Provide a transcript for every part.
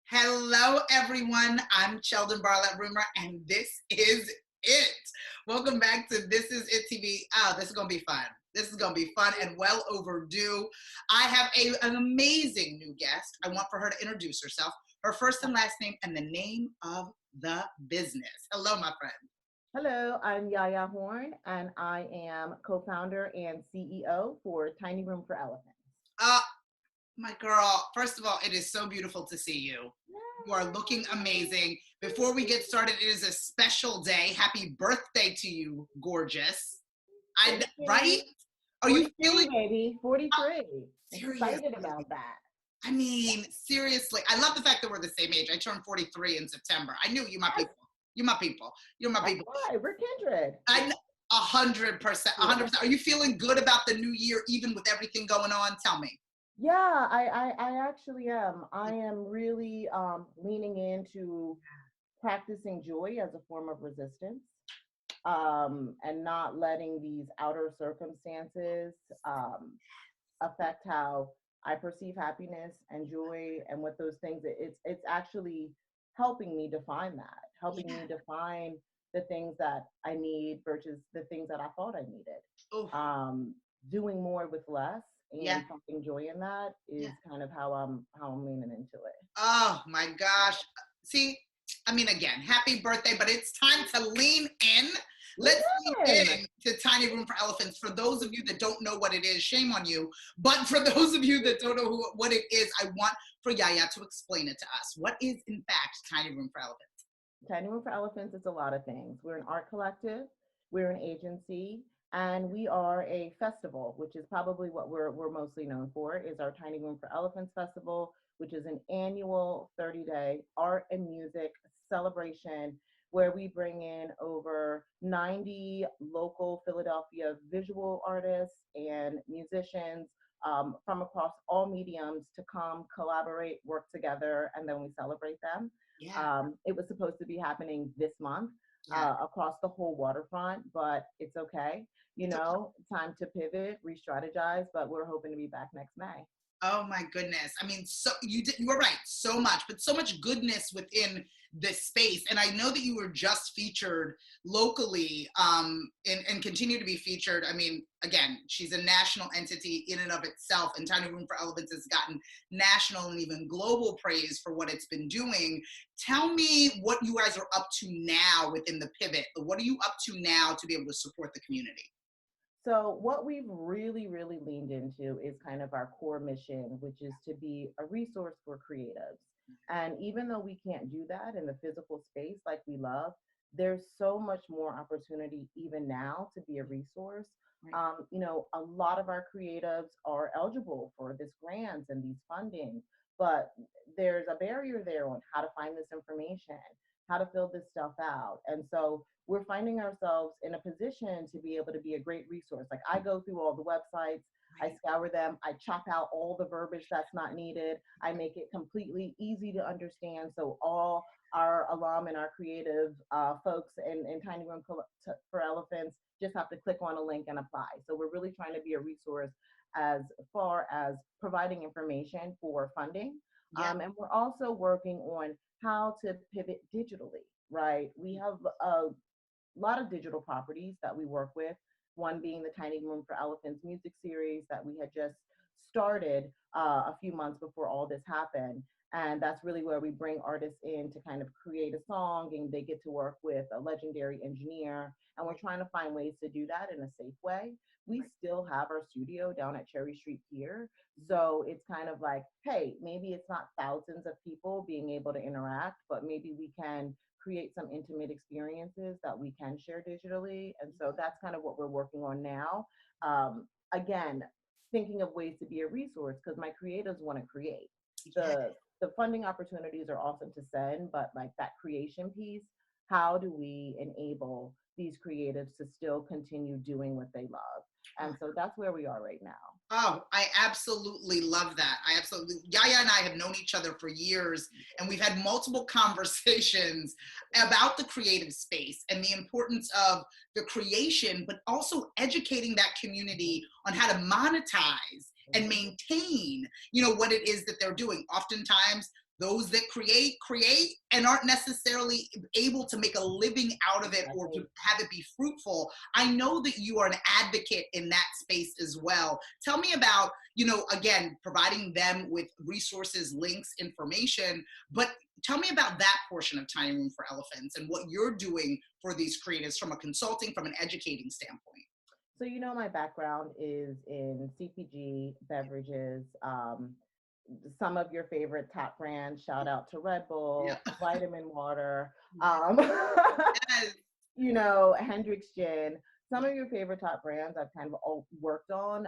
Hello, everyone. I'm Cheldin Barlatt Rumer, and this is it. Welcome back to This Is It TV. Oh, this is going to be fun. This is going to be fun and well overdue. I have an amazing new guest. I want for her to introduce herself, her first and last name, and the name of the business. Hello, my friend. Hello, I'm Yaya Horne, and I am co-founder and CEO for Tiny Room for Elephants. Uh, my girl, first of all, it is so beautiful to see you. You are looking amazing. Before we get started, it is a special day. Happy birthday to you, gorgeous. Right? Are you 43, feeling baby, 43. serious? Excited about that. I mean, seriously. I love the fact that we're the same age. I turned 43 in September. I knew you, my Yes, people. You're my people. You're my that's people. right. We're kindred. I 100%, Yeah, 100%. Are you feeling good about the new year, even with everything going on? Tell me. yeah. I actually am. I am really leaning into practicing joy as a form of resistance, and not letting these outer circumstances affect how I perceive happiness and joy and what those things. It's actually helping me define that, helping Yeah. me define the things that I need versus the things that I thought I needed. Oh, Doing more with less yeah. and finding joy in that Yeah. is kind of how I'm leaning into it. Oh my gosh. See, I mean, again, happy birthday, but it's time to lean in. Let's lean Again, in to Tiny Room for Elephants. For those of you that don't know what it is, shame on you. But for those of you that don't know what it is, I want for Yaya to explain it to us. What is, in fact, Tiny Room for Elephants? Tiny Room for Elephants is a lot of things. We're an art collective, we're an agency, and we are a festival, which is probably what we're mostly known for, is our Tiny Room for Elephants Festival, which is an annual 30-day art and music celebration where we bring in over 90 local Philadelphia visual artists and musicians from across all mediums to come collaborate, work together, and then we celebrate them. Yeah, It was supposed to be happening this month yeah. across the whole waterfront, but it's okay. It's Time to pivot, re-strategize, but we're hoping to be back next May. Oh my goodness. I mean, so you were right, so much, but so much goodness within this space. And I know that you were just featured locally, and continue to be featured. I mean, again, she's a national entity in and of itself, and Tiny Room for Elephants has gotten national and even global praise for what it's been doing. Tell me what you guys are up to now within the pivot. What are you up to now to be able to support the community? So, what we've really, really leaned into is kind of our core mission, which is to be a resource for creatives. And even though we can't do that in the physical space like we love, there's so much more opportunity even now to be a resource. Right. A lot of our creatives are eligible for this grants and these funding, but there's a barrier there on how to find this information, how to fill this stuff out. And so we're finding ourselves in a position to be able to be a great resource. Like I go through all the websites, I scour them, I chop out all the verbiage that's not needed, I make it completely easy to understand so all our alum and our creative folks in Tiny Room for Elephants just have to click on a link and apply. So we're really trying to be a resource as far as providing information for funding. Yeah. And we're also working on how to pivot digitally, right? We have a lot of digital properties that we work with, one being the Tiny Room for Elephants music series that we had just started a few months before all this happened. And that's really where we bring artists in to kind of create a song and they get to work with a legendary engineer. And we're trying to find ways to do that in a safe way. We still have our studio down at Cherry Street Pier. So it's kind of like, hey, maybe it's not thousands of people being able to interact, but maybe we can create some intimate experiences that we can share digitally. And so that's kind of what we're working on now. Again, thinking of ways to be a resource because my creatives want to create. Yeah. The funding opportunities are awesome to send, but like that creation piece, how do we enable these creatives to still continue doing what they love? And so that's where we are right now. Oh, I absolutely love that. I absolutely, Yaya and I have known each other for years, and we've had multiple conversations about the creative space and the importance of the creation, but also educating that community on how to monetize and maintain, what it is that they're doing. Oftentimes, those that create and aren't necessarily able to make a living out of it or to Exactly. have it be fruitful. I know that you are an advocate in that space as well. Tell me about, again, providing them with resources, links, information, but tell me about that portion of Tiny Room for Elephants and what you're doing for these creatives from a consulting, from an educating standpoint. So, my background is in CPG, beverages, some of your favorite top brands. Shout out to Red Yeah. Bull, Vitamin Water, Yes. Hendrix Gin. Some of your favorite top brands I've kind of all worked on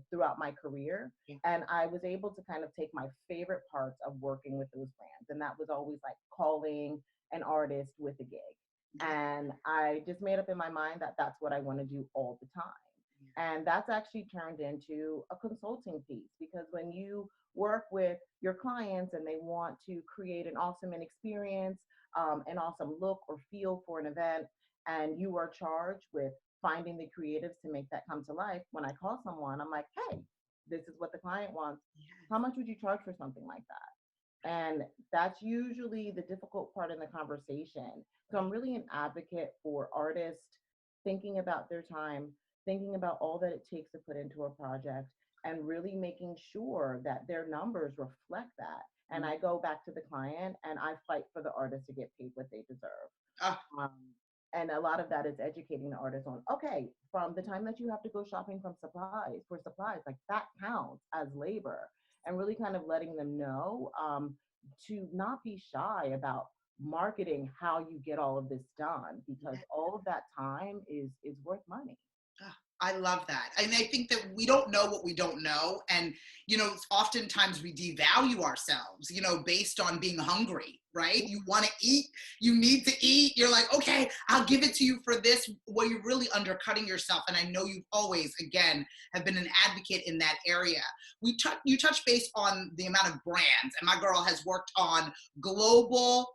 throughout my career. Yeah. And I was able to kind of take my favorite parts of working with those brands. And that was always like calling an artist with a gig. And I just made up in my mind that that's what I want to do all the time. And that's actually turned into a consulting piece because when you work with your clients and they want to create an awesome experience, an awesome look or feel for an event, and you are charged with finding the creatives to make that come to life, when I call someone, I'm like, hey, this is what the client wants. How much would you charge for something like that? And that's usually the difficult part in the conversation. So I'm really an advocate for artists thinking about their time, thinking about all that it takes to put into a project, and really making sure that their numbers reflect that. And I go back to the client and I fight for the artist to get paid what they deserve. Ah, Um, and a lot of that is educating the artist on, okay, from the time that you have to go shopping from supplies, like that counts as labor, and really kind of letting them know to not be shy about marketing how you get all of this done, because all of that time is worth money. ah, I love that. And I think that we don't know what we don't know. And, oftentimes we devalue ourselves, based on being hungry, right? You want to eat, you need to eat. You're like, okay, I'll give it to you for this. Well, you're really undercutting yourself. And I know you've always, again, have been an advocate in that area. You touch base on the amount of brands, and my girl has worked on global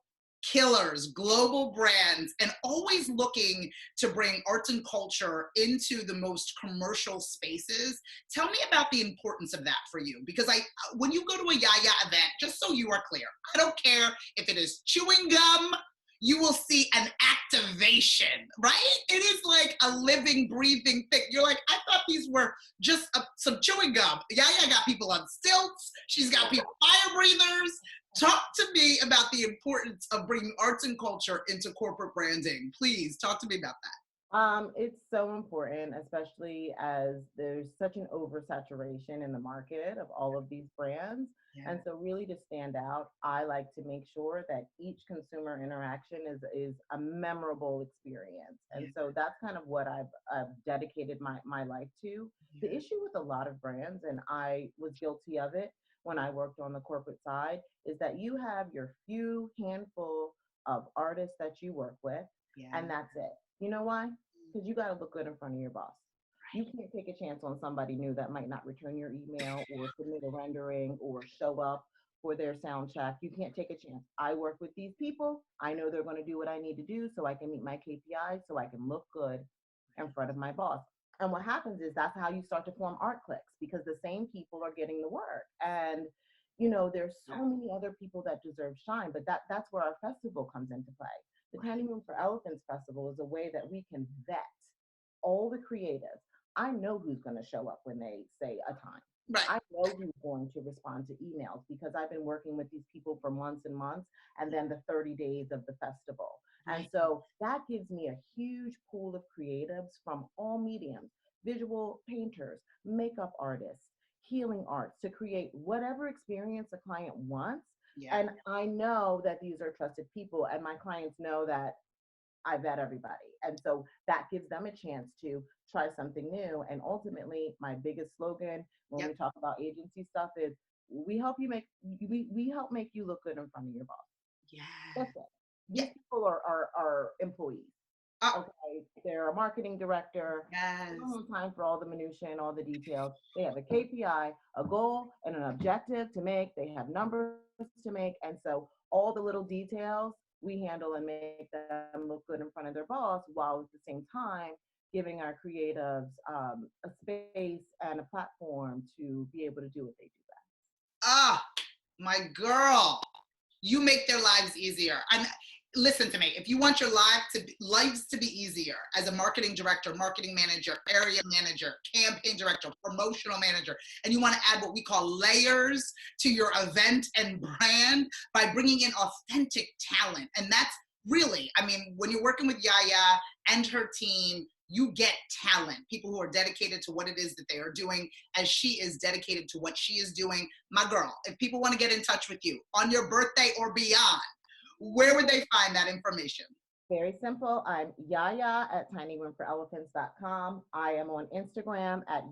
killers, global brands, and always looking to bring arts and culture into the most commercial spaces. Tell me about the importance of that for you, because when you go to a Yaya event, just so you are clear, I don't care if it is chewing gum, you will see an activation, right? It is like a living, breathing thing. You're like, I thought these were just some chewing gum. Yaya got people on stilts. She's got people fire breathers. Talk to me about the importance of bringing arts and culture into corporate branding. Please talk to me about that. It's so important, especially as there's such an oversaturation in the market of all of these brands. Yeah. And so really to stand out, I like to make sure that each consumer interaction is a memorable experience. And Yeah. so that's kind of what I've dedicated my life to. The Yeah. issue with a lot of brands, and I was guilty of it when I worked on the corporate side, is that you have your few handful of artists that you work with, Yeah. and that's it. You know why? Because you got to look good in front of your boss. You can't take a chance on somebody new that might not return your email or submit a rendering or show up for their sound check. You can't take a chance. I work with these people. I know they're going to do what I need to do so I can meet my KPIs, so I can look good in front of my boss. And what happens is that's how you start to form art cliques, because the same people are getting the work. And there's so many other people that deserve shine, but that's where our festival comes into play. The Tiny Room for Elephants Festival is a way that we can vet all the creatives. I know who's going to show up when they say a time. Right. I know who's going to respond to emails because I've been working with these people for months and months, and then the 30 days of the festival. And so that gives me a huge pool of creatives from all mediums: visual painters, makeup artists, healing arts, to create whatever experience a client wants. Yeah. And I know that these are trusted people, and my clients know that I vet everybody. And so that gives them a chance to try something new. And ultimately, my biggest slogan when Yep. we talk about agency stuff is we help make you look good in front of your boss. Yeah. That's it. Yeah. These people are employees. Oh, Okay. They're a marketing director. They yes. don't have time for all the minutiae and all the details. They have a KPI, a goal, and an objective to make. They have numbers to make. And so all the little details we handle and make them look good in front of their boss, while at the same time giving our creatives a space and a platform to be able to do what they do best. Ah, my girl. You make their lives easier. And listen to me, if you want your lives to be easier as a marketing director, marketing manager, area manager, campaign director, promotional manager, and you want to add what we call layers to your event and brand by bringing in authentic talent. And that's really, I mean, when you're working with Yaya and her team, you get talent, people who are dedicated to what it is that they are doing, as she is dedicated to what she is doing. My girl, if people want to get in touch with you on your birthday or beyond, where would they find that information? Very simple. I'm Yaya at tinyroomforelephants.com. I am on Instagram at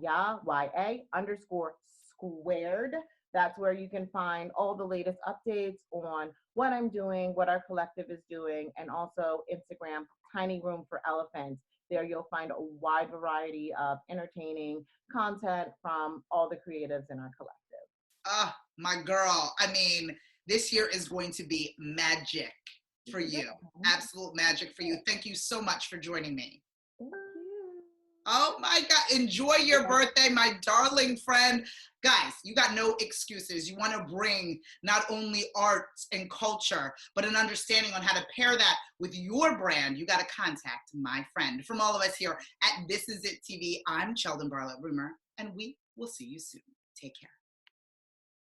YA_squared. That's where you can find all the latest updates on what I'm doing, what our collective is doing, and also Instagram, Tiny Room for Elephants. There you'll find a wide variety of entertaining content from all the creatives in our collective. Ah, my girl. I mean, this year is going to be magic for you. Absolute magic for you. Thank you so much for joining me. Thank you. Oh my God. Enjoy your birthday, my darling friend. Guys, you got no excuses. You want to bring not only arts and culture, but an understanding on how to pair that with your brand. You got to contact my friend. From all of us here at This Is It TV, I'm Cheldin Barlatt Rumer, and we will see you soon. Take care.